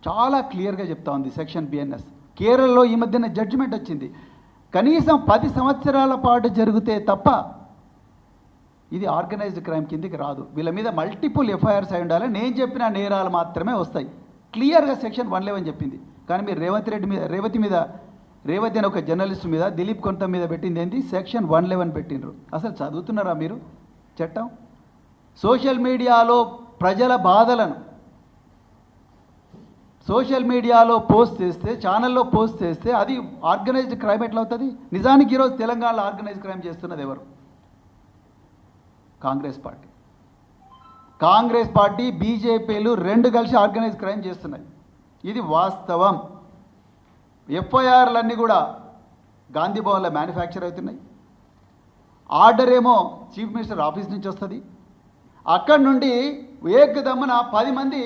చాలా క్లియర్గా చెప్తా ఉంది సెక్షన్ బిఎన్ఎస్. కేరళలో ఈ మధ్యన జడ్జిమెంట్ వచ్చింది, కనీసం 10 సంవత్సరాల పాటు జరిగితే తప్ప ఇది ఆర్గనైజ్డ్ క్రైమ్ కిందకి రాదు. వీళ్ళ మీద మల్టిపుల్ ఎఫ్ఐఆర్స్ అయి ఉండాలి, నేను చెప్పిన నేరాలు మాత్రమే వస్తాయి. క్లియర్గా సెక్షన్ 111 చెప్పింది. కానీ మీరు రేవతి అనే ఒక జర్నలిస్ట్ మీద, దిలీప్ కొంత మీద పెట్టింది ఏంటి? సెక్షన్ 111 పెట్టిండ్రు. అసలు చదువుతున్నారా మీరు చట్టం? సోషల్ మీడియాలో ప్రజల బాధలను సోషల్ మీడియాలో పోస్ట్ చేస్తే, ఛానల్లో పోస్ట్ చేస్తే అది ఆర్గనైజ్డ్ క్రైమ్ ఎట్లా అవుతుంది? నిజానికి ఈరోజు తెలంగాణలో ఆర్గనైజ్డ్ క్రైమ్ చేస్తున్నది ఎవరు? కాంగ్రెస్ పార్టీ బీజేపీలు రెండు కలిసి ఆర్గనైజ్డ్ క్రైమ్ చేస్తున్నాయి. ఇది వాస్తవం. ఎఫ్ఐఆర్లన్నీ కూడా గాంధీ భవన్లో మ్యానుఫ్యాక్చర్ అవుతున్నాయి. ఆర్డర్ ఏమో చీఫ్ మినిస్టర్ ఆఫీస్ నుంచి వస్తుంది. అక్కడి నుండి ఏకదమ్మున 10 మంది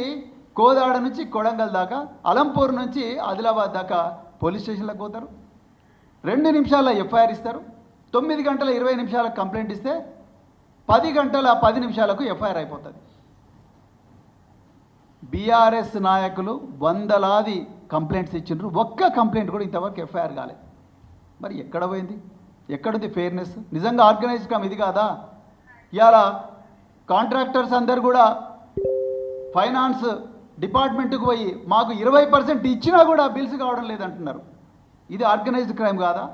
కోదాడ నుంచి కొడంగల్ దాకా, అలంపూర్ నుంచి ఆదిలాబాద్ దాకా పోలీస్ స్టేషన్లకు పోతారు. 2 నిమిషాల ఎఫ్ఐఆర్ ఇస్తారు. 9 గంటల 20 నిమిషాలకు కంప్లైంట్ ఇస్తే 10 గంటల 10 నిమిషాలకు ఎఫ్ఐఆర్ అయిపోతుంది. బీఆర్ఎస్ నాయకులు వందలాది కంప్లైంట్స్ ఇచ్చిండ్రు, ఒక్క కంప్లైంట్ కూడా ఇంతవరకు ఎఫ్ఐఆర్ కాలేదు. మరి ఎక్కడ పోయింది? ఎక్కడుంది ఫెయిర్నెస్? నిజంగా ఆర్గనైజ్డ్ క్రైమ్ ఇది కాదా? ఇవాళ కాంట్రాక్టర్స్ అందరు కూడా ఫైనాన్స్ డిపార్ట్మెంట్కి పోయి మాకు 20% ఇచ్చినా కూడా బిల్స్ కావడం లేదంటున్నారు. ఇది ఆర్గనైజ్డ్ క్రైమ్ కాదా?